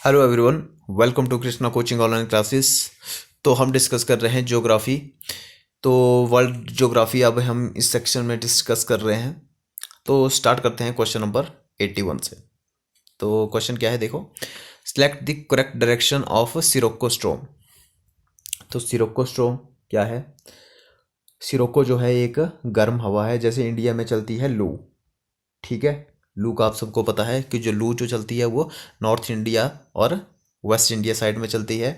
Hello everyone, welcome to Krishna coaching online classes. तो हम discuss कर रहे हैं ज्योग्राफी। तो वर्ल्ड ज्योग्राफी अब हम इस सेक्शन में डिस्कस कर रहे हैं। तो स्टार्ट करते हैं क्वेश्चन नंबर 81 से। तो क्वेश्चन क्या है, देखो। Select the correct direction of sirocco storm. तो सिरोक्को स्ट्रोम क्या है? सिरोक्को जो है एक गर्म हवा है, जैसे इंडिया में चलती है लू। ठीक है, लू का आप सबको पता है कि जो लू जो चलती है वो नॉर्थ इंडिया और वेस्ट इंडिया साइड में चलती है।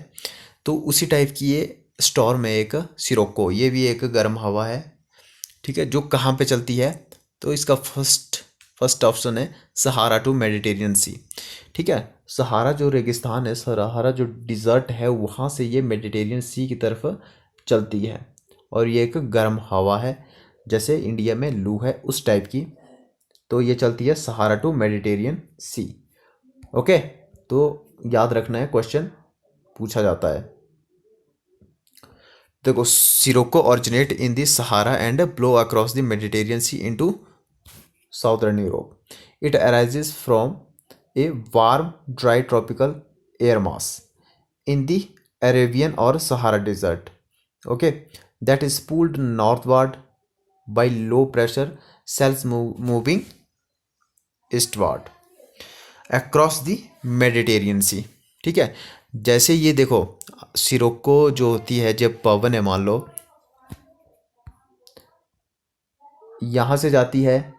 तो उसी टाइप की ये स्टॉर्म है एक सिरोक्को, ये भी एक गर्म हवा है। ठीक है, जो कहाँ पे चलती है? तो इसका फर्स्ट फर्स्ट ऑप्शन है सहारा टू मेडिटेरियन सी। ठीक है, सहारा जो रेगिस्तान है, सहारा जो डिज़र्ट है, वहाँ से ये मेडिटेरियन सी की तरफ चलती है। और ये एक गर्म हवा है, जैसे इंडिया में लू है उस टाइप की। तो ये चलती है Sahara to Mediterranean sea. Okay, तो याद रखना है, क्वेश्चन पूछा जाता है। देखो, sirocco originate in the Sahara and blow across the Mediterranean sea into southern Europe. It arises from a warm dry tropical air mass in the Arabian और Sahara desert. Okay, that is pulled northward by low pressure cells moving eastward across the Mediterranean sea. ठीक है, जैसे ये देखो, Scirocco जो होती है, जब पवन है, मान लो यहाँ से जाती है,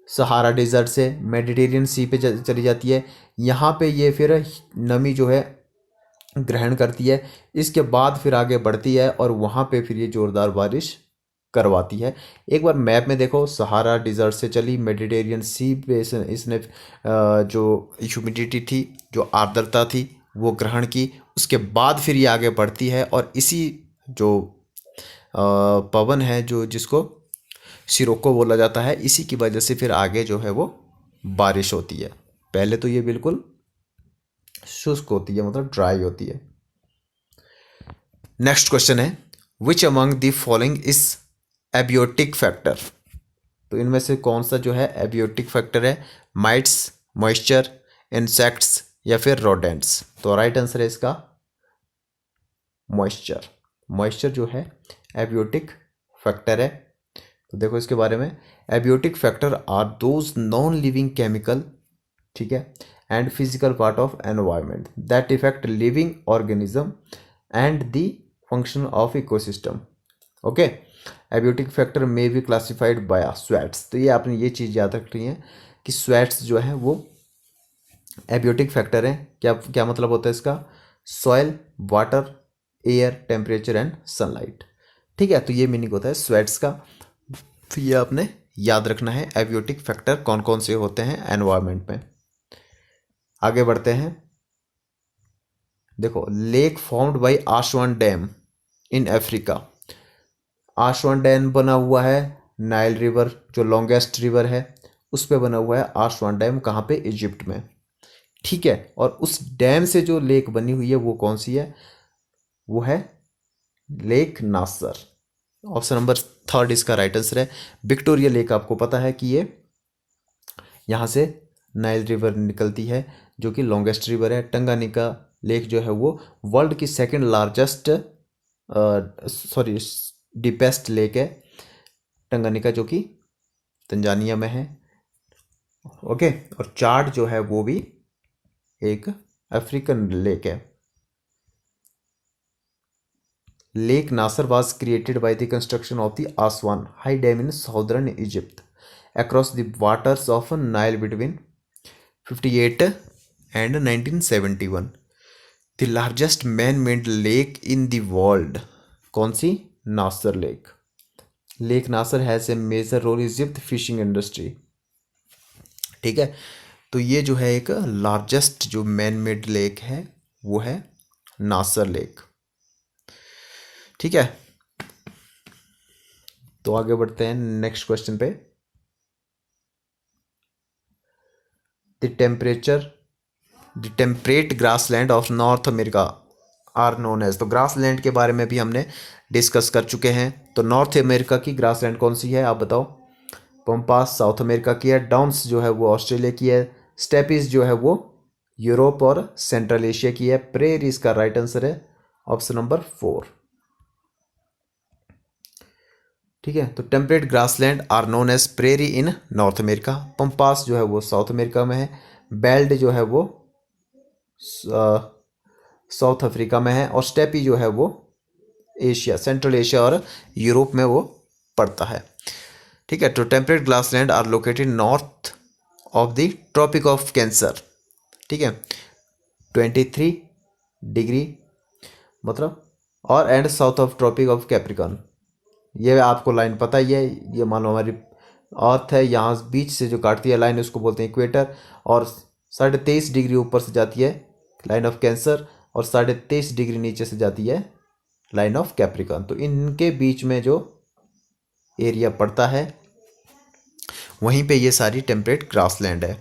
सहारा डेजर्ट से मेडिटेरियन सी पे चली जाती है। यहाँ पे ये फिर नमी जो है ग्रहण करती है, इसके बाद फिर आगे बढ़ती है और वहाँ पे फिर ये ज़ोरदार बारिश करवाती है। एक बार मैप में देखो, सहारा डिज़र्ट से चली मेडिटेरियन सी पे इसने जो ह्यूमिडिटी थी, जो आर्द्रता थी, वो ग्रहण की। उसके बाद फिर ये आगे बढ़ती है और इसी जो पवन है, जो जिसको सिरोको बोला जाता है, इसी की वजह से फिर आगे जो है वो बारिश होती है। पहले तो ये बिल्कुल शुष्क होती है, मतलब ड्राई होती है। नेक्स्ट क्वेश्चन है, which among the following is abiotic factor. तो इनमें से कौन सा जो है एबियोटिक फैक्टर है? माइट्स, मॉइस्चर, इंसेक्ट्स या फिर रोडेंट्स। तो राइट आंसर है इसका मॉइस्चर। मॉइस्चर जो है एबियोटिक फैक्टर है। तो देखो इसके बारे में, abiotic factor are those non living chemical, ठीक है, and physical part of environment that effect living organism and the function of ecosystem. Okay, abiotic factor में बी क्लासिफाइड बाय स्वेट्स। तो ये आपने ये चीज़ याद रखनी है कि स्वेट्स जो है वो एबियोटिक फैक्टर है। क्या क्या मतलब होता है इसका? Soil, water, air, temperature and sunlight. ठीक है, तो ये मीनिंग होता है स्वेट्स का। तो ये आपने याद रखना है, एबियोटिक फैक्टर कौन कौन से होते हैं एनवायरनमेंट में। आगे बढ़ते हैं। देखो, lake formed by Aswan dam in Africa. Aswan dam बना हुआ है, नाइल रिवर जो लॉन्गेस्ट रिवर है उस पे बना हुआ है आशवान डैम। कहाँ पे? इजिप्ट में। ठीक है, और उस डैम से जो लेक बनी हुई है वो कौन सी है? वो है लेक नासर। ऑप्शन नंबर थर्ड इसका राइट आंसर है। विक्टोरिया लेक आपको पता है कि ये यहाँ से नाइल रिवर निकलती है, जो कि लॉन्गेस्ट रिवर है। टंगानिका लेक जो है वो वर्ल्ड की सेकंड लार्जेस्ट डीपेस्ट लेक है, टंगानिका, जो कि तंजानिया में है। ओके, और चाड जो है वो भी एक अफ्रीकन लेक है। Lake Nasser was created by the construction of the Aswan High Dam in southern Egypt across the waters of Nile between 58 and 1971. The largest man-made lake in the world. कौन सी? Nasser lake. Lake Nasser has a major role Egypt fishing industry. ठीक है, तो ये जो है एक largest जो मैन मेड लेक है वो है नासर लेक। ठीक है, तो आगे बढ़ते हैं नेक्स्ट क्वेश्चन पे। The temperate grassland of North America are known as. तो ग्रासलैंड के बारे में भी हमने डिस्कस कर चुके हैं। तो नॉर्थ अमेरिका की ग्रासलैंड कौन सी है, आप बताओ? पंपास साउथ अमेरिका की है, डाउन्स जो है वो ऑस्ट्रेलिया की है, स्टेपीज जो है वो यूरोप और सेंट्रल एशिया की है। प्रेरी इसका राइट आंसर है ऑप्शन नंबर 4। ठीक है, तो temperate grassland are known as prairie in North America. Pampas जो है वो साउथ अमेरिका में है। बेल्ट जो है वो साउथ अफ्रीका में है। और स्टेपी जो है वो एशिया, सेंट्रल एशिया और यूरोप में वो पड़ता है। ठीक है, तो temperate grassland are located north of the tropic of Cancer. ठीक है, 23 डिग्री मतलब, और and south of tropic of Capricorn. ये आपको लाइन पता ही है, ये मान लो हमारी अर्थ है, यहाँ बीच से जो काटती है लाइन उसको बोलते हैं इक्वेटर। और 23.5 डिग्री ऊपर से जाती है लाइन ऑफ कैंसर, और 23.5 डिग्री नीचे से जाती है लाइन ऑफ कैप्रिकॉर्न। तो इनके बीच में जो एरिया पड़ता है वहीं पे ये सारी टेम्परेट ग्रासलैंड है।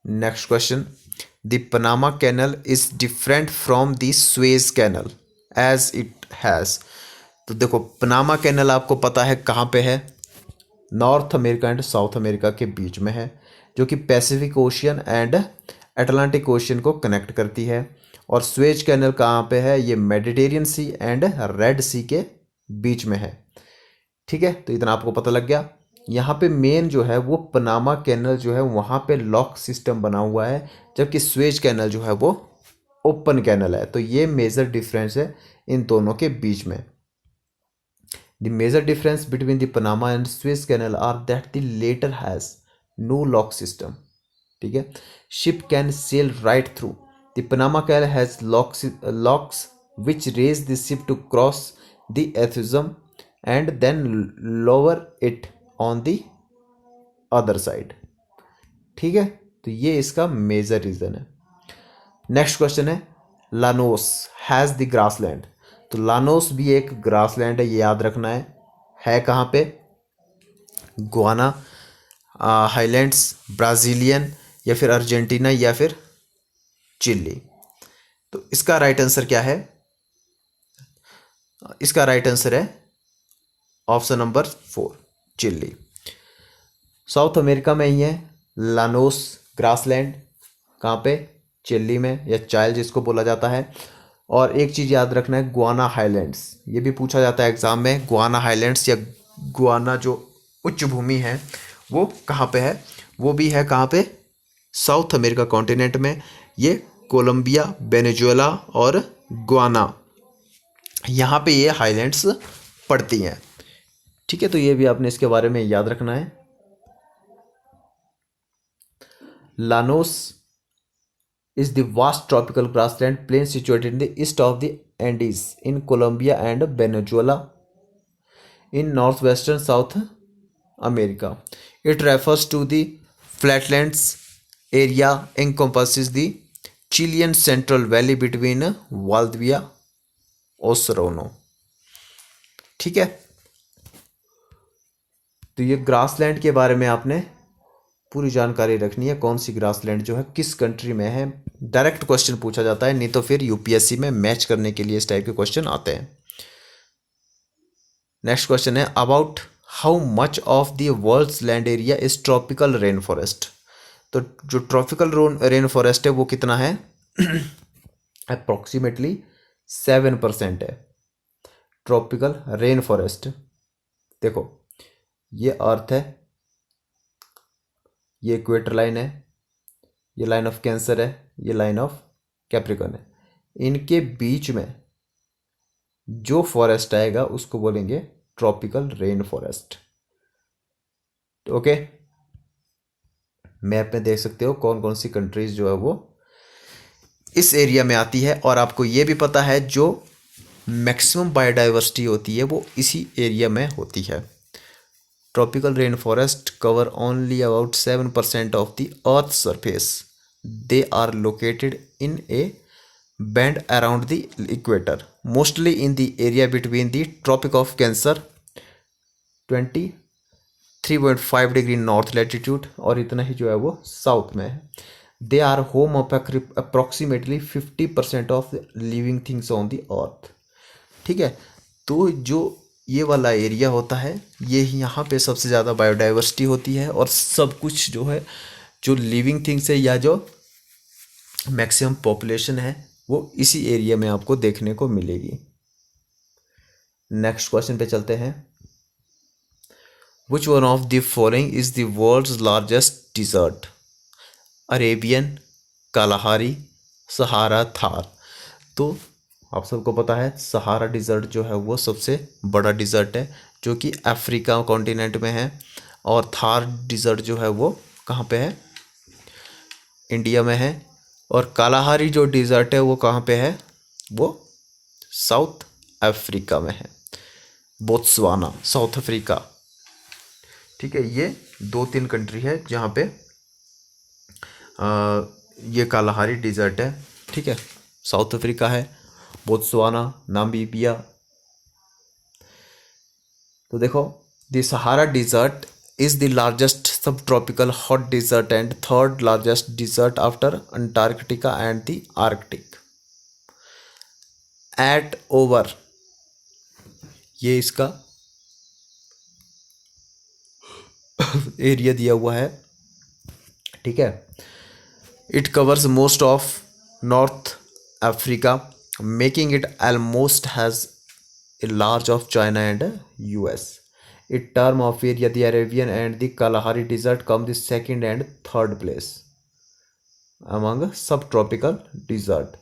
Next question, the Panama canal is different from the Suez canal as it has. तो देखो, पनामा कैनल आपको पता है कहाँ पे है, north America and south America के बीच में है, जो कि Pacific ocean and Atlantic ocean को कनेक्ट करती है। और सुएज कैनल कहाँ पे है, ये मेडिटेरियन सी एंड रेड सी के बीच में है। ठीक है, तो इतना आपको पता लग गया। यहाँ पे मेन जो है वो पनामा कैनल जो है वहाँ पे लॉक सिस्टम बना हुआ है, जबकि सुएज कैनल जो है वो ओपन कैनल है। तो ये मेजर डिफरेंस है इन दोनों के बीच में। The major difference between the Panama and Suez canal are that the latter has no lock system. ठीक है, ship can sail right through. The Panama canal has locks which raise the ship to cross the Athuzum and then lower it on the other side। ठीक है, तो ये इसका major reason है। Next question है, Llanos has the grassland. तो Llanos भी एक ग्रासलैंड है, ये याद रखना है कहाँ पे, गुआना हाईलैंड्स, ब्राजीलियन या फिर अर्जेंटीना या फिर चिली। तो इसका राइट आंसर क्या है, इसका राइट आंसर है option number 4 Chile. South America में ही है लानोस ग्रासलैंड, कहाँ पे, चिली में, या चाइल जिसको बोला जाता है। और एक चीज़ याद रखना है, गुआना हाईलैंड्स, ये भी पूछा जाता है एग्जाम में, गुआना हाईलैंड्स या गुआना जो उच्च भूमि है वो कहाँ पे है, वो भी है कहाँ पे, साउथ अमेरिका कॉन्टिनेंट में। ये कोलंबिया, वेनेजुएला और गुआना, यहाँ पे ये हाईलैंड्स पड़ती हैं। ठीक है, तो ये भी आपने इसके बारे में याद रखना है। Llanos is the vast tropical grassland plain situated in the east of the Andes in Colombia and Venezuela in northwestern South America. It refers to the flatlands area encompasses the Chilean Central Valley between Valdivia Osorno। ठीक है, तो ये grassland के बारे में आपने पूरी जानकारी रखनी है, कौन सी ग्रासलैंड जो है किस कंट्री में है। डायरेक्ट क्वेश्चन पूछा जाता है, नहीं तो फिर यूपीएससी में मैच करने के लिए इस टाइप के क्वेश्चन आते हैं। नेक्स्ट क्वेश्चन है, about how much of the world's land area is tropical rain forest. तो जो ट्रॉपिकल रेन फॉरेस्ट है वो कितना है, अप्रोक्सीमेटली 7% है ट्रॉपिकल रेन फॉरेस्ट। देखो, ये अर्थ है, ये इक्वेटर लाइन है, ये लाइन ऑफ कैंसर है, ये लाइन ऑफ कैप्रिकॉर्न है। इनके बीच में जो फॉरेस्ट आएगा उसको बोलेंगे tropical rain forest. Okay, map में देख सकते हो कौन कौन सी कंट्रीज जो है वो इस एरिया में आती है। और आपको ये भी पता है जो मैक्सिमम बायोडाइवर्सिटी होती है वो इसी एरिया में होती है। Tropical rainforests cover only about 7% of the Earth's surface. They are located in a band around the equator, mostly in the area between the Tropic of Cancer, 23.5 degree north latitude, और इतना ही जो है वो south में है। They are home of approximately 50% of living things on the earth। ठीक है, तो जो ये वाला एरिया होता है, ये यहाँ पे सबसे ज़्यादा बायोडाइवर्सिटी होती है और सब कुछ जो है, जो लिविंग थिंग्स है या जो मैक्सिमम पॉपुलेशन है वो इसी एरिया में आपको देखने को मिलेगी। नेक्स्ट क्वेश्चन पे चलते हैं। Which one of the following is the world's largest desert? Arabian, Kalahari, Sahara, Thar. तो आप सबको पता है सहारा डिज़र्ट जो है वो सबसे बड़ा डिज़र्ट है जो कि अफ्रीका कॉन्टिनेंट में है, और थार डिज़र्ट जो है वो कहाँ पे है? इंडिया में है। और कालाहारी जो डिज़र्ट है वो कहाँ पे है? वो साउथ अफ्रीका में है, बोत्सवाना, साउथ अफ्रीका। ठीक है, ये 2-3 कंट्री है जहाँ पे ये कालाहारी डिज़र्ट है। ठीक है, साउथ अफ्रीका है, बोत्सवाना, नामीबिया। तो देखो, the Sahara desert is the largest subtropical hot desert and third largest desert after Antarctica and the Arctic at over, ये इसका एरिया दिया हुआ है। ठीक है, it covers most of North Africa, making it almost has a large of China and US. In term of area, the Arabian and the Kalahari Desert come the second and third place among subtropical desert.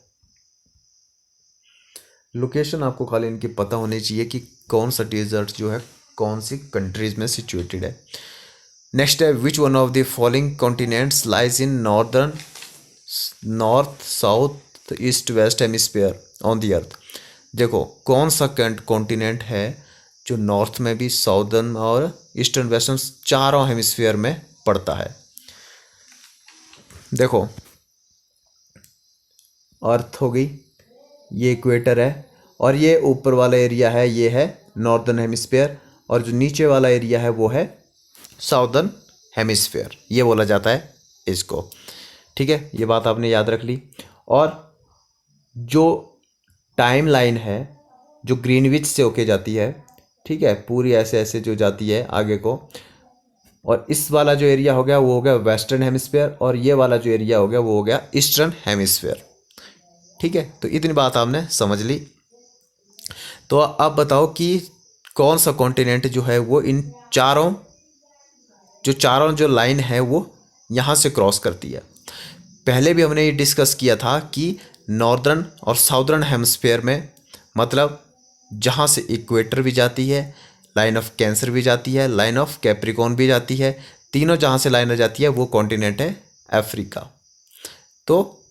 Location आपको खाली इनकी पता होनी चाहिए कि कौन सा desert जो है कौन सी कंट्रीज में सिचुएटेड है। नेक्स्ट है, विच one of the following continents lies in north south east west hemisphere on the earth? देखो, कौन सा कॉन्टिनेंट है जो नॉर्थ में भी, साउदर्न और ईस्टर्न वेस्टर्न चारों हेमिस्फीयर में पड़ता है? देखो, अर्थ हो गई, ये इक्वेटर है, और ये ऊपर वाला एरिया है ये है नॉर्दर्न हेमिस्फीयर, और जो नीचे वाला एरिया है वो है साउदर्न हेमिस्फीयर, ये बोला जाता है इसको। ठीक है, ये बात आपने याद रख ली। और जो टाइम लाइन है जो ग्रीनविच से होके जाती है, ठीक है, पूरी ऐसे ऐसे जो जाती है आगे को, और इस वाला जो एरिया हो गया वो हो गया वेस्टर्न हेमिस्फीयर, और ये वाला जो एरिया हो गया वो हो गया ईस्टर्न हेमिस्फीयर। ठीक है, तो इतनी बात आपने समझ ली। तो अब बताओ कि कौन सा कॉन्टिनेंट जो है वो इन चारों जो लाइन है वो यहाँ से क्रॉस करती है? पहले भी हमने ये डिस्कस किया था कि नॉर्दर्न और साउदर्न हेमिस्फीयर में, मतलब जहाँ से इक्वेटर भी जाती है, लाइन ऑफ कैंसर भी जाती है, लाइन ऑफ कैप्रिकॉर्न भी जाती है, तीनों जहाँ से लाइन जाती है वो कॉन्टिनेंट है अफ्रीका। तो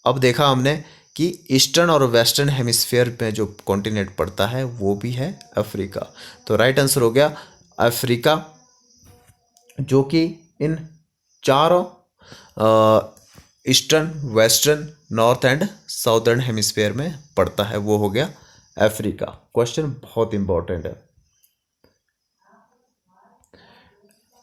अब देखा हमने कि ईस्टर्न और वेस्टर्न हेमिस्फीयर में जो कॉन्टिनेंट पड़ता है वो भी है अफ्रीका। तो राइट आंसर हो गया अफ्रीका, जो कि इन चारों eastern, western, north and southern hemisphere में पड़ता है, वो हो गया अफ्रीका। क्वेश्चन बहुत इंपॉर्टेंट है।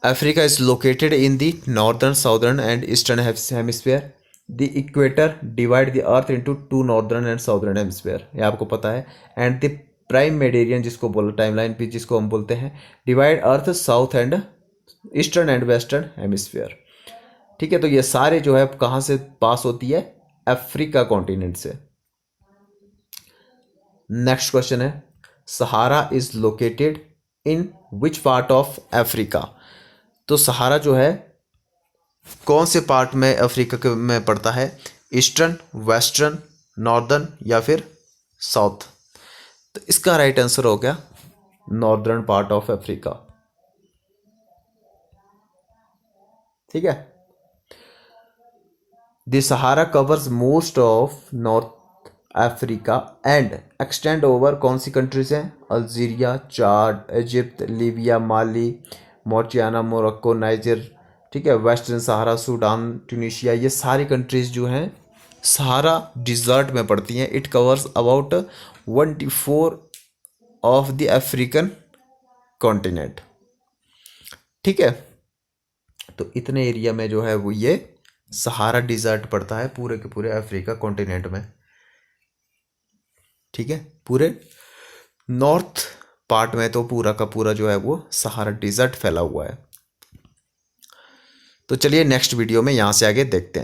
Africa is located in the northern, southern and eastern hemisphere. The equator divide the earth into 2 northern and southern hemisphere, ये आपको पता है। एंड द प्राइम मेरिडियन, जिसको बोलो टाइमलाइन भी जिसको हम बोलते हैं, divide earth south and eastern and western hemisphere. ठीक है, तो ये सारे जो है कहाँ से पास होती है? अफ्रीका कॉन्टिनेंट से। नेक्स्ट क्वेश्चन है, Sahara is located in which part of Africa? तो सहारा जो है कौन से पार्ट में अफ्रीका में पड़ता है? ईस्टर्न, वेस्टर्न, नॉर्दर्न या फिर साउथ? तो इसका राइट आंसर हो गया नॉर्दर्न पार्ट ऑफ अफ्रीका। ठीक है, the Sahara covers most of North Africa and extend over कौन सी कंट्रीज हैं? अल्जीरिया, चाड, इजिप्ट, लीबिया, माली, मोरिटानिया, मोरक्को, नाइजर। ठीक है, वेस्टर्न सहारा, सूडान, ट्यूनीशिया, ये सारी कंट्रीज जो हैं सहारा डिजर्ट में पड़ती हैं। It covers about 1/4 of the African continent. ठीक है, तो इतने एरिया में जो है वो ये सहारा डिजर्ट पड़ता है पूरे के पूरे अफ्रीका कॉन्टिनेंट में। ठीक है, पूरे नॉर्थ पार्ट में तो पूरा का पूरा जो है वो सहारा डिजर्ट फैला हुआ है। तो चलिए नेक्स्ट वीडियो में यहाँ से आगे देखते हैं।